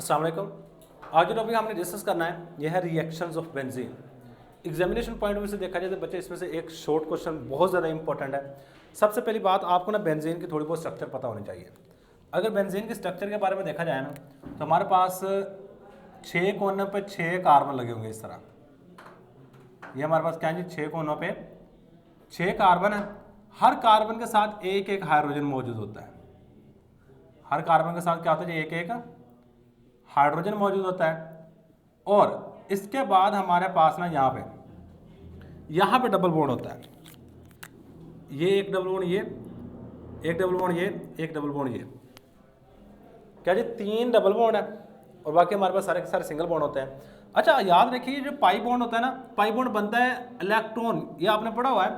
अस्सलाम वालेकुम। आज जो टॉपिक हमने डिस्कस करना है यह है reactions of benzene. Examination point of view से देखा जाए तो बच्चे इसमें से एक शॉर्ट क्वेश्चन बहुत ज़्यादा इंपॉर्टेंट है। सबसे पहली बात आपको ना बेंजीन की थोड़ी बहुत स्ट्रक्चर पता होनी चाहिए। अगर बेंजीन के स्ट्रक्चर के बारे में देखा जाए ना तो हमारे पास 6 कोनों पे 6 कार्बन लगे होंगे इस तरह। ये हमारे पास क्या है जी, 6 कोनों पे 6 कार्बन है। हर कार्बन के साथ एक एक हाइड्रोजन मौजूद होता है। हर कार्बन के साथ क्या होता है जी, एक एक हाइड्रोजन मौजूद होता है। और इसके बाद हमारे पास ना यहाँ पे डबल बॉन्ड होता है। ये एक डबल बॉन्ड, ये एक डबल बॉन्ड, ये एक डबल बॉन्ड, ये क्या जी 3 डबल बॉन्ड है और बाकी हमारे पास सारे के सारे सिंगल बॉन्ड होते हैं। अच्छा याद रखिए जो पाई बॉन्ड होता है ना, पाई बॉन्ड बनता है इलेक्ट्रॉन, ये आपने पढ़ा हुआ है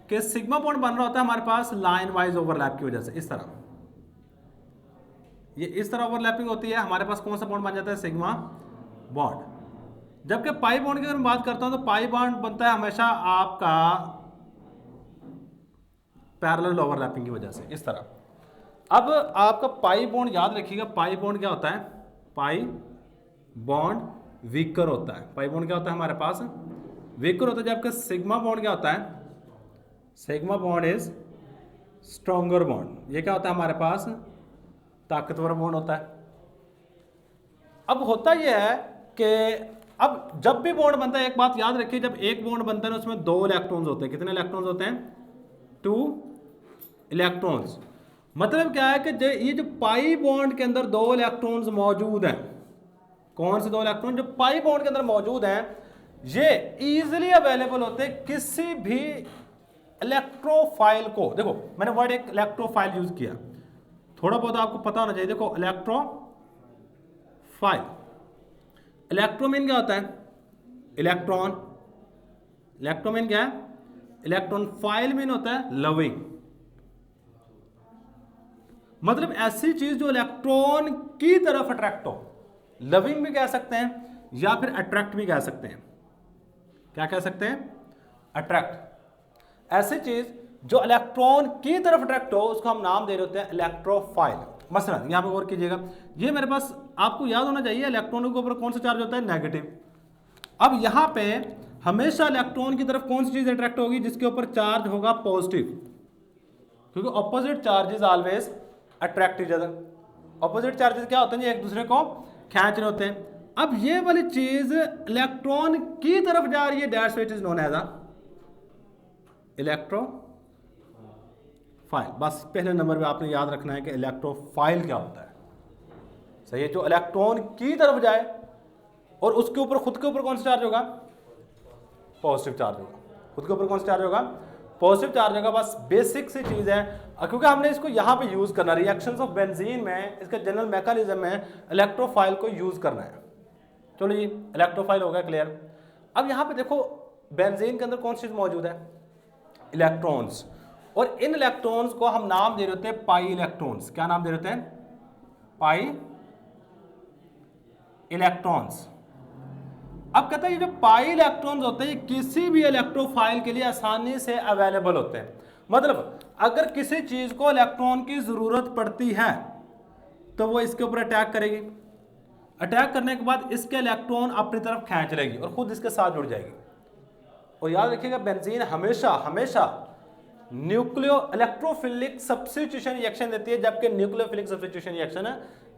कि सिग्मा बॉन्ड बन रहा होता है हमारे पास लाइन वाइज ओवरलैप की वजह से। इस तरह ये इस तरह ओवरलैपिंग होती है, हमारे पास कौन सा बॉन्ड बन जाता है, सिग्मा बॉन्ड। जबकि पाई बॉन्ड की अगर मैं बात करता हूं तो पाई बॉन्ड बनता है हमेशा आपका पैरेलल ओवरलैपिंग की वजह से, इस तरह। अब आपका पाई बॉन्ड याद रखिएगा, पाई बॉन्ड क्या होता है, पाई बॉन्ड वीकर होता है। पाई बॉन्ड क्या होता है हमारे पास, वीकर होता है। जबकि सिग्मा बॉन्ड क्या होता है, sigma bond is stronger bond. ये क्या होता है हमारे पास, ताकतवर बॉन्ड होता है। अब होता यह है कि अब जब भी बॉन्ड बनता है, एक बात याद रखिए, जब एक बॉन्ड बनता है ना उसमें 2 इलेक्ट्रॉन्स होते हैं। कितने इलेक्ट्रॉन्स होते हैं, 2 इलेक्ट्रॉन्स। मतलब क्या है कि ये जो पाई बॉन्ड के अंदर 2 इलेक्ट्रॉन्स मौजूद हैं, कौन से 2 इलेक्ट्रॉन जो पाई बॉन्ड के अंदर मौजूद हैं, ये इजीली अवेलेबल होते हैं किसी भी इलेक्ट्रोफाइल को। देखो मैंने वर्ड एक इलेक्ट्रोफाइल यूज किया, थोड़ा बहुत आपको पता होना चाहिए। देखो इलेक्ट्रोफाइल, इलेक्ट्रोमीन क्या होता है, इलेक्ट्रॉन। इलेक्ट्रोमीन क्या है, इलेक्ट्रॉन। फाइल मीन होता है लविंग, मतलब ऐसी चीज जो इलेक्ट्रॉन की तरफ अट्रैक्ट हो। लविंग भी कह सकते हैं या फिर अट्रैक्ट भी कह सकते हैं। क्या कह सकते हैं, अट्रैक्ट। ऐसी चीज जो इलेक्ट्रॉन की तरफ अट्रैक्ट हो उसको हम नाम दे रहे होते हैं इलेक्ट्रोफाइल। मसलन यहां पे गौर कीजिएगा, ये मेरे पास आपको याद होना चाहिए इलेक्ट्रॉनों के ऊपर कौन सा चार्ज होता है, नेगेटिव। अब यहां पे हमेशा इलेक्ट्रॉन की तरफ कौन सी चीज अट्रैक्ट होगी, जिसके ऊपर चार्ज होगा पॉजिटिव, क्योंकि opposite charges always attract each other. Opposite charges क्या होते हैं, एक दूसरे को खींच रहे होते हैं। अब ये वाली चीज इलेक्ट्रॉन की तरफ जा रही है, that's what is known as a electrophile. बस पहले नंबर पे आपने याद रखना है कि इलेक्ट्रोफाइल क्या होता है। सही है, जो इलेक्ट्रॉन की तरफ जाए और उसके ऊपर खुद के ऊपर कौन सा चार्ज होगा, पॉजिटिव चार्ज होगा। खुद के ऊपर कौन सा चार्ज होगा, पॉजिटिव चार्ज होगा। बस बेसिक सी चीज है, क्योंकि हमने इसको यहां पे यूज करना, रिएक्शंस ऑफ बेंजीन में इसका जनरल मैकेनिज्म है इलेक्ट्रोफाइल को यूज करना है। चलो जी इलेक्ट्रोफाइल हो गया क्लियर। अब यहां पे देखो बेंजीन के अंदर कौन सी चीज मौजूद है, इलेक्ट्रॉन्स। और इन इलेक्ट्रॉन्स को हम नाम दे रहे होते हैं पाई इलेक्ट्रॉन्स। क्या नाम दे रहे होते हैं, पाई इलेक्ट्रॉन्स। अब कहते हैं ये जो पाई इलेक्ट्रॉन्स होते हैं ये किसी भी इलेक्ट्रोफाइल के लिए आसानी से अवेलेबल होते हैं। मतलब अगर किसी चीज को इलेक्ट्रॉन की जरूरत पड़ती है तो वो इसके ऊपर अटैक करेगी। अटैक करने के बाद इसके इलेक्ट्रॉन अपनी तरफ खींच लेगी और खुद इसके साथ जुड़ जाएगी। और याद रखिएगा बेंजीन हमेशा हमेशा न्यूक्लियो इलेक्ट्रोफिलिक सब्स्टिट्यूशन रिएक्शन देती है, जबकि न्यूक्लियोफिलिक सब्स्टिट्यूशन रिएक्शन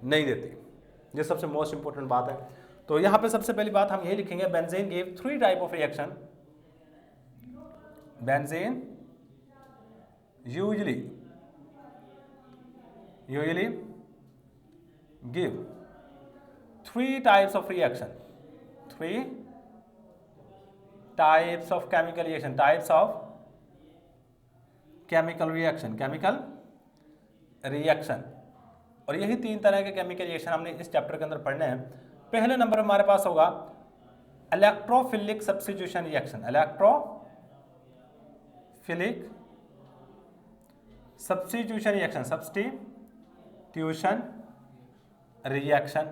नहीं देती। ये सबसे मोस्ट इंपॉर्टेंट बात है। तो यहां पे सबसे पहली बात हम ये लिखेंगे, benzene give 3 type of reaction. Benzene usually give 3 types of reaction, 3 types of chemical reaction, types of chemical reaction, chemical reaction. और यही 3 तरह के केमिकल रिएक्शन हमने इस चैप्टर के अंदर पढ़ने हैं। पहले नंबर हमारे पास होगा electrophilic substitution reaction, electrophilic substitution reaction, substitution reaction.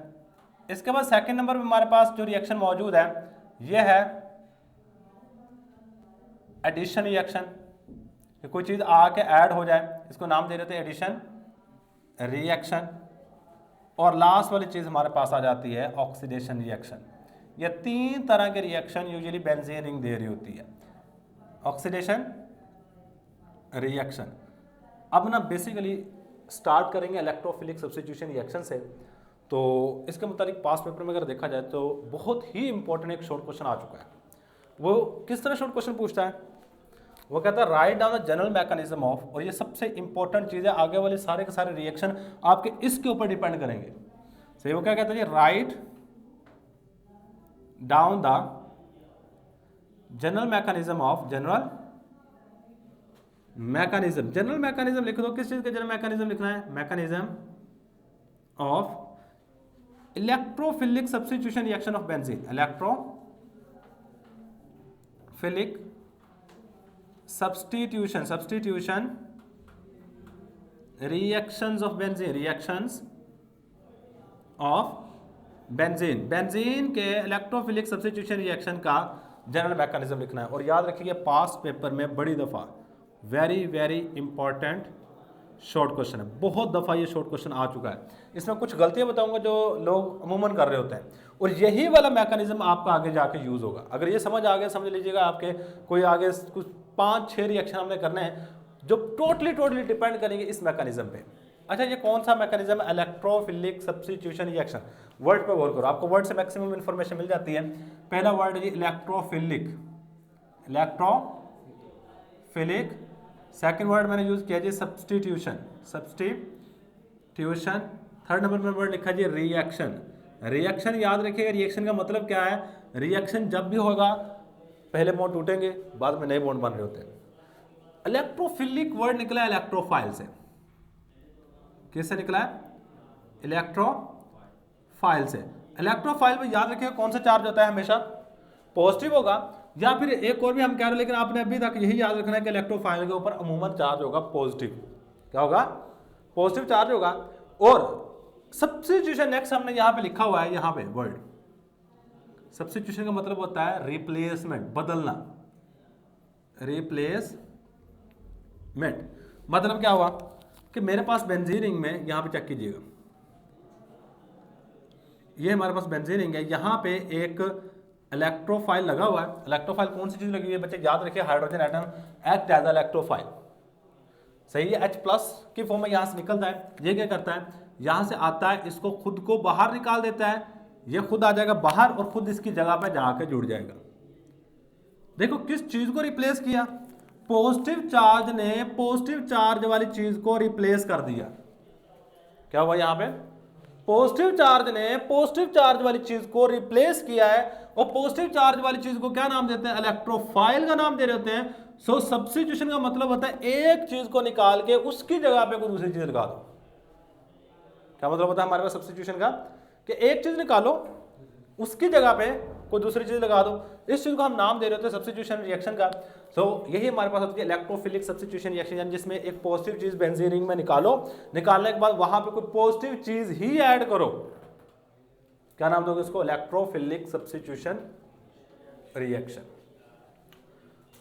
इसके बाद सेकंड नंबर पे हमारे पास जो रिएक्शन मौजूद है यह है एडिशन रिएक्शन। कोई चीज आके ऐड हो जाए, इसको नाम दे रहे थे एडिशन रिएक्शन। और लास्ट वाली चीज़ हमारे पास आ जाती है ऑक्सीडेशन रिएक्शन। ये 3 तरह के रिएक्शन यूजुअली बेंजीन रिंग दे रही होती है। Oxidation reaction. अब ना बेसिकली स्टार्ट करेंगे इलेक्ट्रोफिलिक सब्स्टिट्यूशन रिएक्शन से। तो इसके मुताबिक पास पेपर में अगर देखा जाए तो बहुत ही इंपॉर्टेंट एक शॉर्ट क्वेश्चन आ चुका है। वो किस तरह शॉर्ट क्वेश्चन पूछता है, वो कहता है write down the general mechanism of, और ये सबसे इंपॉर्टेंट चीज़ है, आगे वाले सारे के सारे रिएक्शन आपके इसके ऊपर डिपेंड करेंगे। सही, वो क्या कहता है, write down the general mechanism of, general mechanism, general mechanism लिख दो। किस चीज का जनरल मैकेनिज्म लिखना है, mechanism of electrophilic substitution reaction of benzene, electrophilic substitution reactions of benzene, reactions of benzene, benzene के इलेक्ट्रोफिलिक सब्स्टिट्यूशन रिएक्शन का general mechanism लिखना है। और याद रखिए पास्ट पेपर में बड़ी दफा very very important short question है, बहुत दफ़ा ये शॉर्ट क्वेश्चन आ चुका है। इसमें कुछ गलतियां बताऊंगा जो लोग अमूमन कर रहे होते हैं, और यही वाला मैकेनिज्म आपका आगे जाके यूज़ होगा। अगर ये समझ आ गया, समझ लीजिएगा आपके कोई आगे कुछ 5-6 रिएक्शन हमने करने हैं जो टोटली डिपेंड करेंगे इस मैकेनिज्म पे। अच्छा, ये कौन सा मैकेनिज्म है, इलेक्ट्रोफिलिक सब्स्टिट्यूशन रिएक्शन। वर्ड पे गौर करो, आपको वर्ड से मैक्सिमम इंफॉर्मेशन मिल जाती है। पहला वर्ड है इलेक्ट्रोफिलिक, इलेक्ट्रोफिलिक। सेकंड वर्ड मैंने यूज किया जी सब्स्टिट्यूशन, सब्स्टिट्यूशन। थर्ड नंबर पर वर्ड लिखा जी रिएक्शन, रिएक्शन। याद रखिएगा रिएक्शन का मतलब क्या है, रिएक्शन जब भी होगा पहले बॉन्ड टूटेंगे, बाद में नए बॉन्ड बन रहे होते हैं। इलेक्ट्रोफिलिक वर्ड निकला है इलेक्ट्रोफाइल से। किससे निकला है, इलेक्ट्रोफाइल से। इलेक्ट्रोफाइल में याद रखिएगा कौन सा चार्ज होता है, हमेशा पॉजिटिव होगा, या फिर एक और भी हम कह रहे हैं, लेकिन आपने अभी तक यही याद रखना है कि इलेक्ट्रोफाइल के ऊपर अमूमन चार्ज होगा पॉजिटिव। क्या होगा, पॉजिटिव चार्ज होगा। और सब्स्टिट्यूशन नेक्स्ट हमने यहां पे लिखा हुआ है, यहां पे वर्ड सब्स्टिट्यूशन का मतलब होता है रिप्लेसमेंट, बदलना, रिप्लेसमेंट। मतलब क्या हुआ कि मेरे पास बेंजीन रिंग में, यहां पे चेक कीजिएगा, ये हमारे पास बेंजीन रिंग है, यहां पे एक इलेक्ट्रोफाइल लगा हुआ है। इलेक्ट्रोफाइल कौन सी चीज लगी हुई है बच्चे, याद रखिए hydrogen atom act as electrophile. सही है, H प्लस की फॉर्म में यहां से निकलता है। ये क्या करता है, यहां से आता है, इसको खुद को बाहर निकाल देता है, ये खुद आ जाएगा बाहर और खुद इसकी जगह पे जाकर जुड़ जाएगा। देखो किस चीज को रिप्लेस किया, पॉजिटिव चार्ज ने पॉजिटिव चार्ज वाली चीज को रिप्लेस कर दिया। क्या हुआ यहां पे, पॉजिटिव चार्ज ने पॉजिटिव चार्ज वाली चीज को रिप्लेस किया है, और पॉजिटिव चार्ज वाली चीज को क्या नाम देते हैं, इलेक्ट्रोफाइल का नाम दे रहे होते हैं। सो सब्स्टिट्यूशन का मतलब होता है एक चीज को निकाल के उसकी जगह पे कोई दूसरी चीज लगा दो। क्या मतलब होता है हमारे पास सब्स्टिट्यूशन का, कि एक चीज निकालो उसकी जगह पे कोई दूसरी चीज लगा दो। इस चीज को हम नाम दे रहे होते हैं सब्स्टिट्यूशन रिएक्शन का। सो यही हमारे पास होती है इलेक्ट्रोफिलिक सब्स्टिट्यूशन रिएक्शन, यानी जिसमें एक पॉजिटिव चीज बेंजीन रिंग में निकालो, निकालने के बाद वहां पे कोई पॉजिटिव चीज ही ऐड करो। क्या नाम दोगे इसको, इलेक्ट्रोफिलिक सब्स्टिट्यूशन रिएक्शन।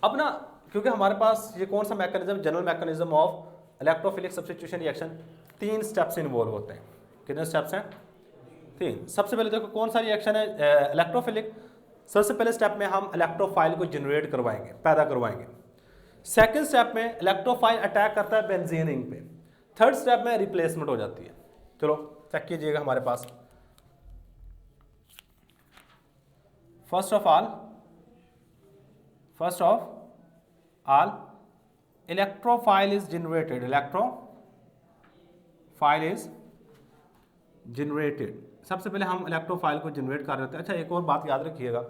अब ना क्योंकि हमारे पास ये कौन सा mechanism, general mechanism of electrophilic substitution reaction, 3 steps involve होते हैं। कितने स्टेप्स हैं, 3। सबसे पहले देखो कौन सा रिएक्शन है इलेक्ट्रोफिलिक। सबसे पहले स्टेप में हम इलेक्ट्रोफाइल को जनरेट करवाएंगे, पैदा करवाएंगे। सेकंड स्टेप में इलेक्ट्रोफाइल अटैक करता है बेंजीन रिंग पे। थर्ड स्टेप में रिप्लेसमेंट हो जाती है। चलो चेक कीजिएगा हमारे पास। First of all electrophile is generated, electrophile is generated. सबसे पहले हम इलेक्ट्रोफाइल को जनरेट कर रहे होते हैं। अच्छा, एक और बात याद रखिएगा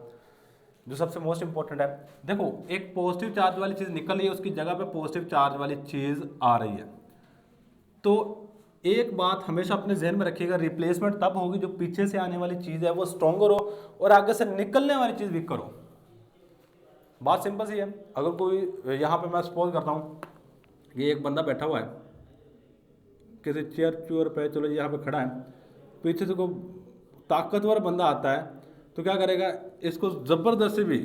जो सबसे मोस्ट इंपॉर्टेंट है, देखो एक पॉजिटिव चार्ज वाली चीज निकल रही है, उसकी जगह पे पॉजिटिव चार्ज वाली चीज आ रही है। तो एक बात हमेशा अपने जहन में रखिएगा, रिप्लेसमेंट तब होगी जो पीछे से आने वाली चीज है वो स्ट्रॉन्गर हो और आगे से निकलने वाली चीज वीकर हो। बात सिंपल सी है। अगर कोई यहाँ पे मैं सपोज करता हूँ ये एक बंदा बैठा हुआ है किसी चेयर पे, चलो यहाँ पे खड़ा है, पीछे से कोई ताकतवर बंदा आता है तो क्या करेगा, इसको ज़बरदस्ती भी,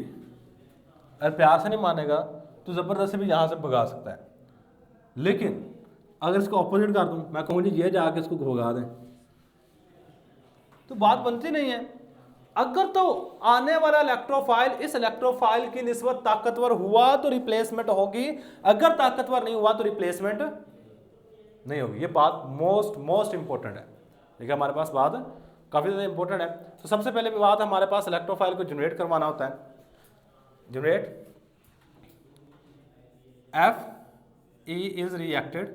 अगर प्यार से नहीं मानेगा तो ज़बरदस्ती भी यहाँ से भगा सकता है। लेकिन अगर इसको ऑपोजिट कर दूँ, मैं कहूँ जी ये जाके इसको भगा दें, तो बात बनती नहीं है। अगर तो आने वाला इलेक्ट्रोफाइल इस इलेक्ट्रोफाइल की निस्बत ताकतवर हुआ तो रिप्लेसमेंट होगी, अगर ताकतवर नहीं हुआ तो रिप्लेसमेंट नहीं होगी। ये बात मोस्ट इंपॉर्टेंट है। ठीक है, हमारे पास बात काफी ज्यादा इंपॉर्टेंट है। तो सबसे पहले बात हमारे पास इलेक्ट्रोफाइल को जनरेट करवाना होता है। Generate Fe is reacted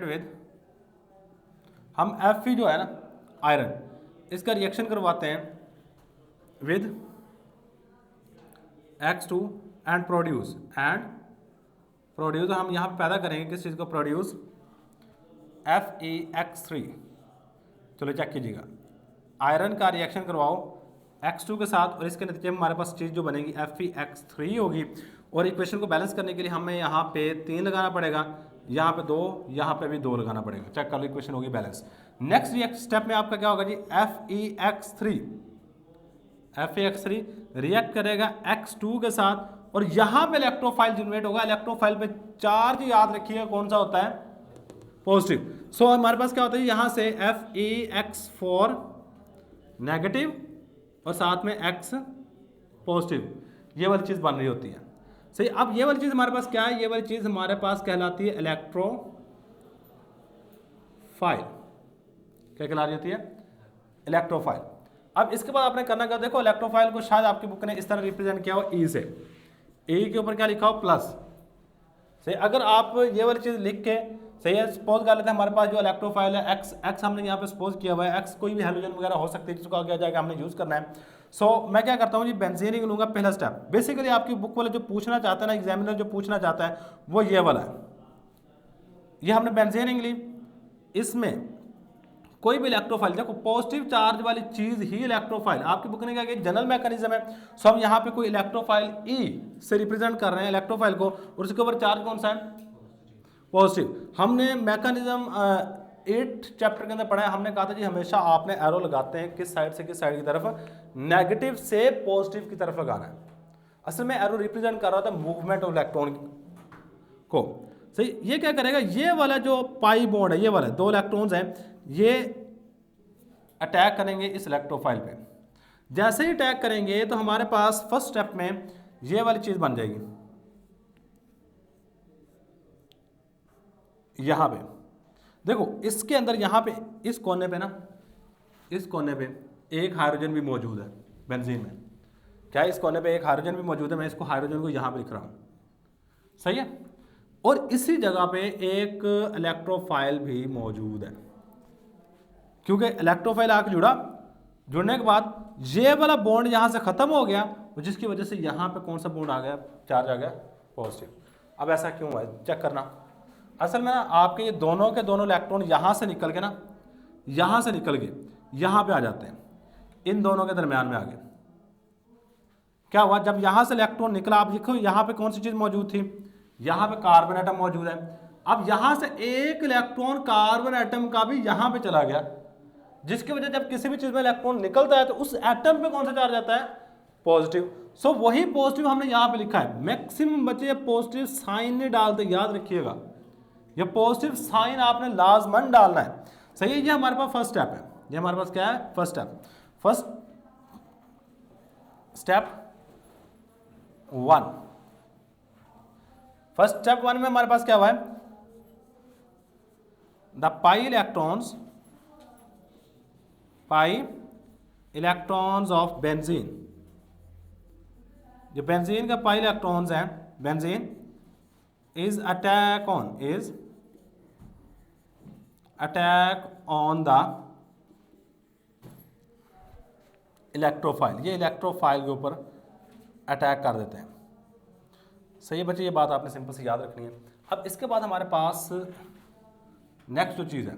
with, हम Fe जो है ना आयरन, इसका रिएक्शन करवाते हैं विद X2 एंड प्रोड्यूस हम यहाँ पे पैदा करेंगे किस चीज़ को, प्रोड्यूस FeX3। चलो चेक कीजिएगा, आयरन का रिएक्शन करवाओ X2 के साथ और इसके नतीजे में हमारे पास चीज़ जो बनेगी FeX3 होगी। और इक्वेशन को बैलेंस करने के लिए हमें यहाँ पे 3 लगाना पड़ेगा, यहाँ पे 2, यहाँ पे भी 2 लगाना पड़ेगा। चेक कर लो, इक्वेशन होगी बैलेंस। नेक्स्ट स्टेप में आपका क्या होगा जी, FeX3 रिएक्ट करेगा X2 के साथ और यहाँ पे इलेक्ट्रोफाइल जनरेट होगा। इलेक्ट्रोफाइल पे चार्ज याद रखिएगा कौन सा होता है, पॉजिटिव। सो हमारे पास क्या होता है, यहाँ से FeX4 नेगेटिव और साथ में X पॉजिटिव, ये वाली चीज़ बन रही होती है। सही, अब ये वाली चीज़ हमारे पास क्या है, ये वाली चीज़ हमारे पास कहलाती है इलेक्ट्रोफाइल। क्या कहला रही होती है, इलेक्ट्रोफाइल। अब इसके बाद आपने करना क्या, देखो इलेक्ट्रोफाइल को शायद आपकी बुक ने इस तरह रिप्रेजेंट किया हो ई से, ए के ऊपर क्या लिखा हो, प्लस। सही, अगर आप ये वाली चीज़ लिख के सही है, सपोज कर लेते हैं हमारे पास जो इलेक्ट्रोफाइल है एक्स हमने यहाँ पे सपोज किया हुआ है, एक्स कोई भी हेलोजन वगैरह हो सकती है जिसको आगे जाके हमने यूज़ करना है। सो मैं क्या करता हूँ जी, बेंजीन लूँगा पहला स्टेप। बेसिकली आपकी बुक वाले जो पूछना चाहता है ना, एग्जामिनर जो पूछना चाहता है वो ये वाला है। ये हमने बेंजीन ली, इसमें कोई भी इलेक्ट्रोफाइल, देखो पॉजिटिव चार्ज वाली चीज़ ही इलेक्ट्रोफाइल, आपकी बुक ने क्या कि जनरल मैकेनिज्म है। सो हम यहाँ पे कोई इलेक्ट्रोफाइल ई से रिप्रेजेंट कर रहे हैं इलेक्ट्रोफाइल को, और उसके ऊपर चार्ज कौन सा है, पॉजिटिव। हमने मैकेनिज्म 8 चैप्टर के अंदर पढ़ा है, हमने कहा था जी हमेशा आपने एरो लगाते हैं किस साइड से किस साइड की तरफ, नेगेटिव से पॉजिटिव की तरफ लगाना है। असल में एरो रिप्रेजेंट कर रहा था मूवमेंट ऑफ इलेक्ट्रॉन को। सही, ये क्या करेगा, ये वाला जो पाई बॉन्ड है, ये वाला 2 इलेक्ट्रॉन्स हैं, ये अटैक करेंगे इस इलेक्ट्रोफाइल पे। जैसे ही अटैक करेंगे तो हमारे पास फर्स्ट स्टेप में ये वाली चीज बन जाएगी, यहां पे देखो इसके अंदर, यहां पे इस कोने पे ना, इस कोने पे एक हाइड्रोजन भी मौजूद है बेंजीन में। क्या इस कोने पे एक हाइड्रोजन भी मौजूद है, मैं इसको हाइड्रोजन को यहां पे लिख रहा हूं, सही है। और इसी जगह पे एक इलेक्ट्रोफाइल भी मौजूद है, क्योंकि इलेक्ट्रोफाइल आके जुड़ने के बाद ये वाला बॉन्ड यहां से खत्म हो गया, जिसकी वजह से यहां पे कौन सा बॉन्ड आ गया, चार्ज आ गया पॉजिटिव। अब ऐसा क्यों हुआ, चेक करना। असल में ना आपके ये दोनों के दोनों इलेक्ट्रॉन यहां से निकल के ना, यहां से निकल के यहां पे आ जाते हैं, इन दोनों के दरमियान में आ गए। क्या हुआ, जब यहां से इलेक्ट्रॉन निकला, आप देखो यहां पे कौन सी चीज मौजूद थी, यहां पे कार्बन एटम मौजूद है। अब यहां से एक इलेक्ट्रॉन कार्बन एटम का भी यहां पे चला गया, जिसकी वजह जब किसी भी चीज में इलेक्ट्रॉन निकलता है तो उस एटम पे कौन सा चार्ज आता है, पॉजिटिव। सो वही पॉजिटिव हमने यहां पे लिखा है। मैक्सिमम बच्चे पॉजिटिव साइन नहीं डालते, याद रखिएगा, ये पॉजिटिव साइन आपने लाजमन डालना है, सही है। ये हमारे पास फर्स्ट स्टेप है, ये हमारे पास क्या है, फर्स्ट स्टेप 1। फर्स्ट स्टेप 1 में हमारे पास क्या हुआ है, the pi electrons of benzene, जो बेंजीन का पाई इलेक्ट्रॉन्स हैं, benzene is attack on the electrophile, ये इलेक्ट्रोफाइल के ऊपर अटैक कर देते हैं, सही है बच्चे। ये बात आपने सिंपल से याद रखनी है। अब इसके बाद हमारे पास नेक्स्ट जो चीज़ है,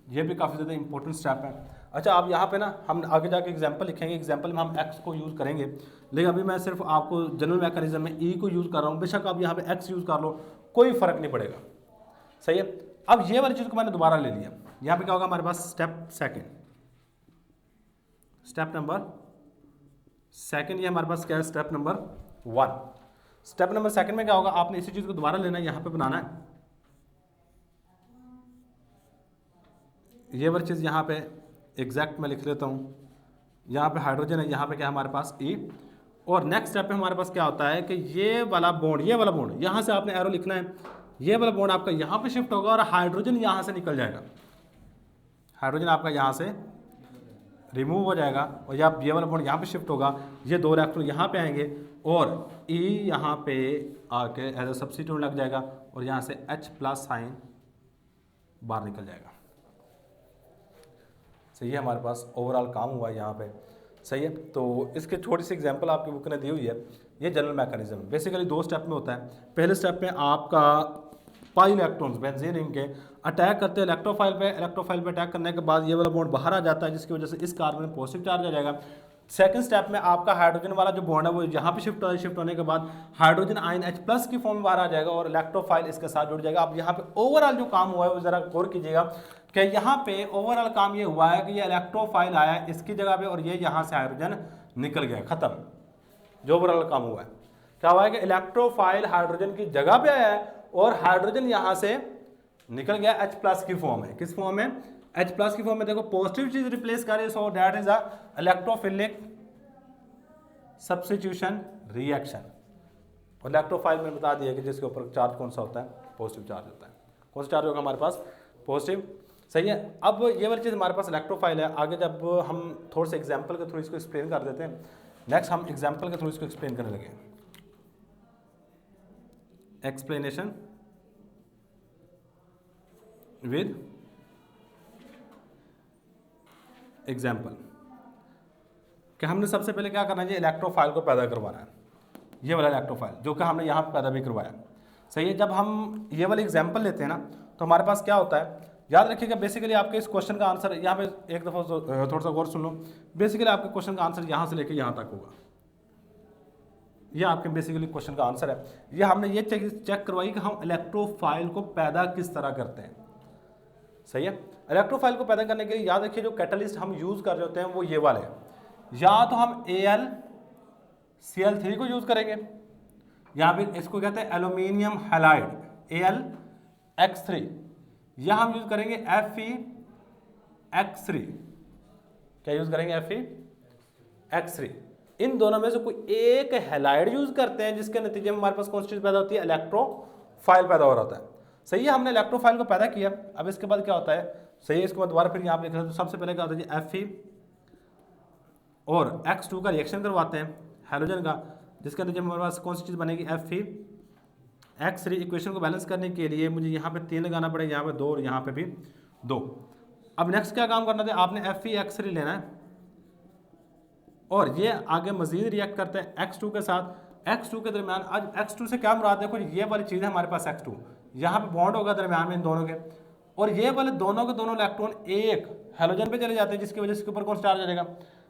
ये भी काफ़ी ज़्यादा इंपॉर्टेंट स्टेप है। अच्छा, आप यहाँ पे ना हम आगे जाके एग्जांपल लिखेंगे, एग्जांपल में हम एक्स को यूज़ करेंगे, लेकिन अभी मैं सिर्फ आपको जनरल मैकेनिज्म में ई को यूज़ कर रहा हूँ। बेशक आप यहाँ पे एक्स यूज़ कर लो, कोई फ़र्क नहीं पड़ेगा, सही है। अब ये वाली चीज़ को मैंने दोबारा ले लिया, यहाँ पे क्या होगा हमारे पास, स्टेप नंबर सेकेंड, ये हमारे पास क्या है, स्टेप नंबर 1। स्टेप नंबर 2 में क्या होगा, आपने इसी चीज़ को दोबारा लेना है, यहाँ पे बनाना है। ये वाली चीज़ यहाँ पे एग्जैक्ट मैं लिख लेता हूँ, यहाँ पे हाइड्रोजन है, यहाँ पे क्या है हमारे पास ई। और नेक्स्ट स्टेप पे हमारे पास क्या होता है कि ये वाला बॉन्ड यहाँ से आपने एरो लिखना है, ये वाला बॉन्ड आपका यहाँ पे शिफ्ट होगा और हाइड्रोजन यहाँ से निकल जाएगा, हाइड्रोजन आपका यहाँ से रिमूव हो जाएगा और ये वाला बॉन्ड यहाँ पे शिफ्ट होगा, ये दो इलेक्ट्रॉन यहाँ पे आएंगे और ई यहाँ पे आके एज अ सब्स्टिट्यूट लग जाएगा और यहाँ से H प्लस साइन बाहर निकल जाएगा। सही है, हमारे पास ओवरऑल काम हुआ है यहाँ पे। सही है, तो इसके छोटी सी एग्जांपल आपकी बुक ने दी हुई है। ये जनरल मैकेनिज्म बेसिकली 2 स्टेप में होता है। पहले स्टेप में आपका पाई इलेक्ट्रॉन्स बेंजीन रिंग के अटैक करते हैं इलेक्ट्रोफाइल पे अटैक करने के बाद ये वाला बॉन्ड बाहर आ जाता है, जिसकी वजह से इस कार्बन में पॉजिटिव चार्ज आ जाएगा। सेकंड स्टेप में आपका हाइड्रोजन वाला जो बॉन्ड है वो यहाँ पे शिफ्ट होने के बाद हाइड्रोजन आयन H+ की फॉर्म में बाहर आ जाएगा और इलेक्ट्रोफाइल इसके साथ जुड़ जाएगा। अब यहाँ पे ओवरऑल जो काम हुआ है वो जरा गौर कीजिएगा कि यहाँ पे ओवरऑल काम ये हुआ है कि ये इलेक्ट्रोफाइल आया इसकी जगह पे और ये यहाँ से हाइड्रोजन निकल गया, खत्म। जो ओवरऑल काम हुआ है क्या हुआ है कि इलेक्ट्रोफाइल हाइड्रोजन की जगह पे आया है और हाइड्रोजन यहाँ से निकल गया H+ की फॉर्म में। किस फॉर्म में? H+ की फॉर्म में। देखो पॉजिटिव चीज रिप्लेस कर रही है, so that is a electrophilic substitution reaction. और इलेक्ट्रोफाइल में बता दिया कि जिसके ऊपर चार्ज कौन सा होता है? पॉजिटिव चार्ज होता है। कौन सा चार्ज होगा हमारे पास? पॉजिटिव। सही है, अब ये वाली चीज़ हमारे पास इलेक्ट्रोफाइल है। आगे जब हम थोड़े से एग्जाम्पल के थ्रू इसको एक्सप्लेन कर देते हैं, नेक्स्ट हम एग्जाम्पल के थ्रू इसको एक्सप्लेन करने लगे। Explanation with example. कि हमने सबसे पहले क्या करना है? इलेक्ट्रोफाइल को पैदा करवाना है, ये वाला इलेक्ट्रोफाइल जो कि हमने यहाँ पे पैदा भी करवाया। सही है, जब हम ये वाले एग्जाम्पल लेते हैं ना तो हमारे पास क्या होता है, याद रखिएगा बेसिकली आपके इस क्वेश्चन का आंसर यहाँ पे एक दफ़ा थोड़ा सा गौर सुन लो। बेसिकली आपके क्वेश्चन का आंसर यहाँ से लेके यहाँ तक होगा। ये आपके बेसिकली क्वेश्चन का आंसर है। ये हमने ये चेक करवाई कि हम इलेक्ट्रोफाइल को पैदा किस तरह करते हैं। सही है, इलेक्ट्रोफाइल को पैदा करने के लिए याद रखिए जो कैटलिस्ट हम यूज कर रहे होते हैं वो ये वाले हैं। या तो हम AlCl3 को यूज करेंगे या फिर इसको कहते हैं एल्यूमिनियम हैलाइड AlX3, या हम यूज करेंगे FeX3। क्या यूज करेंगे? FeX3। इन दोनों में से कोई एक हैलाइड यूज करते हैं जिसके नतीजे में हमारे पास कौन सी चीज पैदा होती है? इलेक्ट्रोफाइल पैदा हो रहा होता है। सही है, हमने इलेक्ट्रोफाइल को पैदा किया। अब इसके बाद क्या होता है? सही है, इसके बाद दोबारा फिर यहाँ पे तो सबसे पहले क्या होता है? Fe और X2 का रिएक्शन करवाते हैं हाइड्रोजन का, जिसके नतीजे में हमारे पास कौन सी चीज़ बनेगी? FeX3। इक्वेशन को बैलेंस करने के लिए मुझे यहाँ पे 3 लगाना पड़ेगा, यहाँ पे 2 और यहाँ पे भी 2। अब नेक्स्ट क्या काम करना था? आपने FeX3 लेना है और ये आगे मजीद रिएक्ट करते हैं X2 के साथ। X2 के दरमियान, आज X2 से क्या मुराद? देखो ये वाली चीज़ है हमारे पास X2, यहाँ पे बॉन्ड होगा दरमियान में इन दोनों के, और ये वाले दोनों के दोनों इलेक्ट्रॉन एक हैलोजन पे चले जाते हैं, जिसकी वजह से इसके ऊपर कौन सा चार्ज आ जाएगा?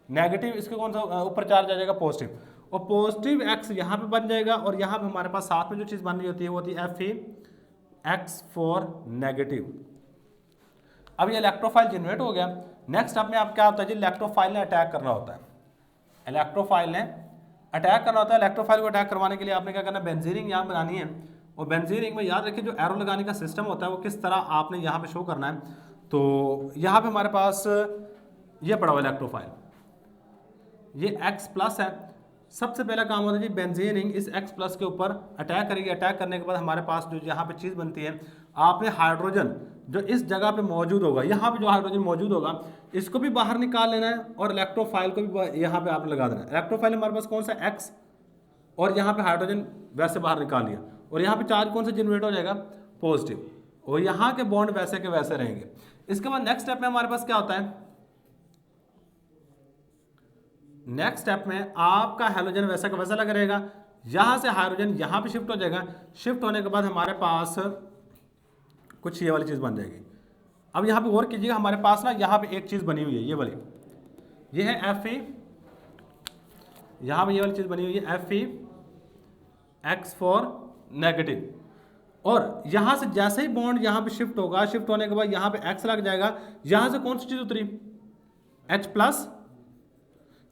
नेगेटिव। इसके कौन सा ऊपर चार्ज आ जाएगा? पॉजिटिव। और पॉजिटिव X यहाँ पे बन जाएगा और यहाँ पे हमारे पास साथ में जो चीज़ बन रही होती है वो होती है FeX फॉर नेगेटिव। अब ये इलेक्ट्रोफाइल जनरेट हो गया। नेक्स्ट स्टेप में आप क्या होता है जी? इलेक्ट्रोफाइल ने अटैक करना होता है। इलेक्ट्रोफाइल ने अटैक करना होता है। इलेक्ट्रोफाइल को अटैक करवाने के लिए आपने क्या करना है? बेंजीन रिंग यहाँ बनानी है। और बेंजीन रिंग में याद रखिए जो एरो लगाने का सिस्टम होता है वो किस तरह आपने यहाँ पे शो करना है। तो यहाँ पे हमारे पास ये पड़ा हुआ इलेक्ट्रोफाइल, ये X+ है। सबसे पहला काम होता है जी बेंजीन रिंग इस X+ के ऊपर अटैक करेगी। अटैक करने के बाद हमारे पास जो यहाँ पे चीज़ बनती है, आपने हाइड्रोजन जो इस जगह पे मौजूद होगा, यहाँ पे जो हाइड्रोजन मौजूद होगा इसको भी बाहर निकाल लेना है और इलेक्ट्रोफाइल को भी यहाँ पे आपने लगा देना है। इलेक्ट्रोफाइल हमारे पास कौन सा? X, और यहाँ पे हाइड्रोजन वैसे बाहर निकाल लिया और यहाँ पे चार्ज कौन सा जनरेट हो जाएगा? पॉजिटिव। और यहाँ के बॉन्ड वैसे के वैसे रहेंगे। इसके बाद नेक्स्ट स्टेप में हमारे पास क्या होता है? नेक्स्ट स्टेप में आपका हाइड्रोजन वैसा का वैसा लगा रहेगा, यहाँ से हाइड्रोजन यहाँ पे शिफ्ट हो जाएगा। शिफ्ट होने के बाद हमारे पास कुछ ये वाली चीज़ बन जाएगी। अब यहाँ पे गौर कीजिएगा, हमारे पास ना यहाँ पे एक चीज़ बनी हुई है, ये वाली, ये है Fe। यहाँ पे ये वाली चीज़ बनी हुई है FeX फॉर नेगेटिव। और यहाँ से जैसे ही बॉन्ड यहाँ पे शिफ्ट होगा, शिफ्ट होने के बाद यहाँ पे X लग जाएगा। यहाँ से कौन सी चीज़ उतरी? H+।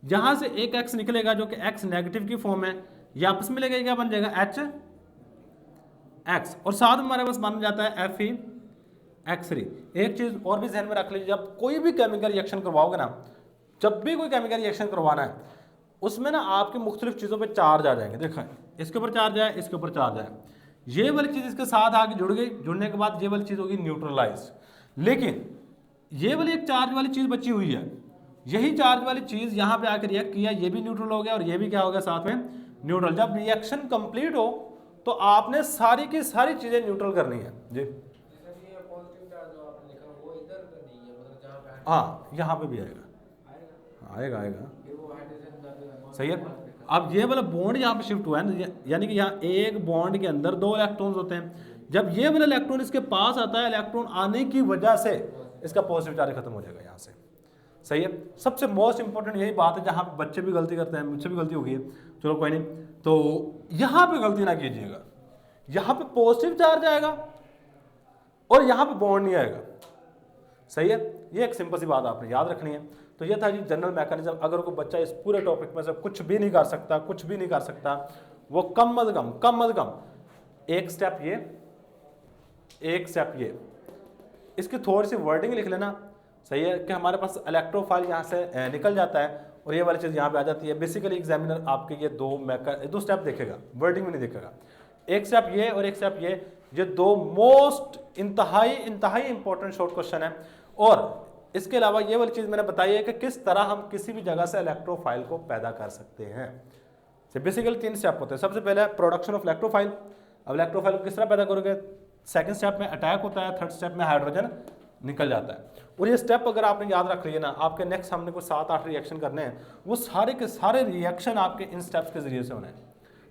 यहाँ से एक X निकलेगा जो कि X नेगेटिव की फॉर्म है, ये आपस में लेगा, क्या बन जाएगा? HX। और साथ में हमारे पास बन जाता है FeX3। एक चीज़ और भी ध्यान में रख लीजिए, जब कोई भी केमिकल रिएक्शन करवाओगे ना, जब भी कोई केमिकल रिएक्शन करवाना है उसमें ना आपकी मुख्तलिफ चीज़ों पे चार्ज आ जाएंगे। देखा, इसके ऊपर चार्ज है, इसके ऊपर चार्ज है, ये वाली चीज़ इसके साथ आके जुड़ गई, जुड़ने के बाद ये वाली चीज़ होगी न्यूट्रलाइज। लेकिन ये वाली एक चार्ज वाली चीज़ बची हुई है, यही चार्ज वाली चीज़ यहाँ पे आके रिएक्ट किया, ये भी न्यूट्रल हो गया और ये भी क्या हो गया साथ में न्यूट्रल। जब रिएक्शन कंप्लीट हो तो आपने सारी की सारी चीज़ें न्यूट्रल करनी है जी। हाँ, यहाँ पे भी आएगा, आएगा आएगा, सही है। अब ये वाला बॉन्ड यहाँ पे शिफ्ट हुआ है ना, यानी कि यहाँ एक बॉन्ड के अंदर 2 इलेक्ट्रॉन्स होते हैं। जब ये वाला इलेक्ट्रॉन इसके पास आता है, इलेक्ट्रॉन आने की वजह से इसका पॉजिटिव चार्ज खत्म हो जाएगा यहाँ से, सही है। सबसे मोस्ट इंपॉर्टेंट यही बात है, जहाँ पे बच्चे भी गलती करते हैं, मुझसे भी गलती हो गई है, चलो कोई नहीं, तो यहाँ पे गलती ना कीजिएगा, यहाँ पे पॉजिटिव चार्ज आएगा और यहाँ पे बॉन्ड नहीं आएगा, सही है। ये एक सिंपल सी बात आपने याद रखनी है। तो ये था जी जनरल मैकेनिज्म। अगर कोई बच्चा इस पूरे टॉपिक में से कुछ भी नहीं कर सकता, कुछ भी नहीं कर सकता, वो कम अज कम एक स्टेप ये, एक स्टेप ये, इसकी थोड़ी सी वर्डिंग लिख लेना, सही है, कि हमारे पास इलेक्ट्रोफाइल यहाँ से निकल जाता है और ये वाली चीज़ यहाँ पे आ जाती है। बेसिकली एग्जामिनर आपके ये दो स्टेप देखेगा, वर्डिंग में नहीं देखेगा। एक स्टेप ये और एक स्टेप ये 2 मोस्ट इंतहाई इंपॉर्टेंट शॉर्ट क्वेश्चन है। और इसके अलावा ये वाली चीज़ मैंने बताई है कि किस तरह हम किसी भी जगह से इलेक्ट्रोफाइल को पैदा कर सकते हैं। बेसिकली 3 स्टेप होते हैं। सबसे पहले प्रोडक्शन ऑफ इलेक्ट्रोफाइल। अब इलेक्ट्रोफाइल को किस तरह पैदा करोगे? सेकंड स्टेप में अटैक होता है, थर्ड स्टेप में हाइड्रोजन निकल जाता है। और ये स्टेप अगर आपने याद रख लिए ना, आपके नेक्स्ट सामने को 7-8 रिएक्शन करने हैं, वो सारे के सारे रिएक्शन आपके इन स्टेप्स के जरिए से होने हैं।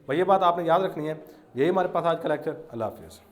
भाई ये बात आपने याद रखनी है। यही हमारे पास आज का लेक्चर। अल्लाह हाफिज़।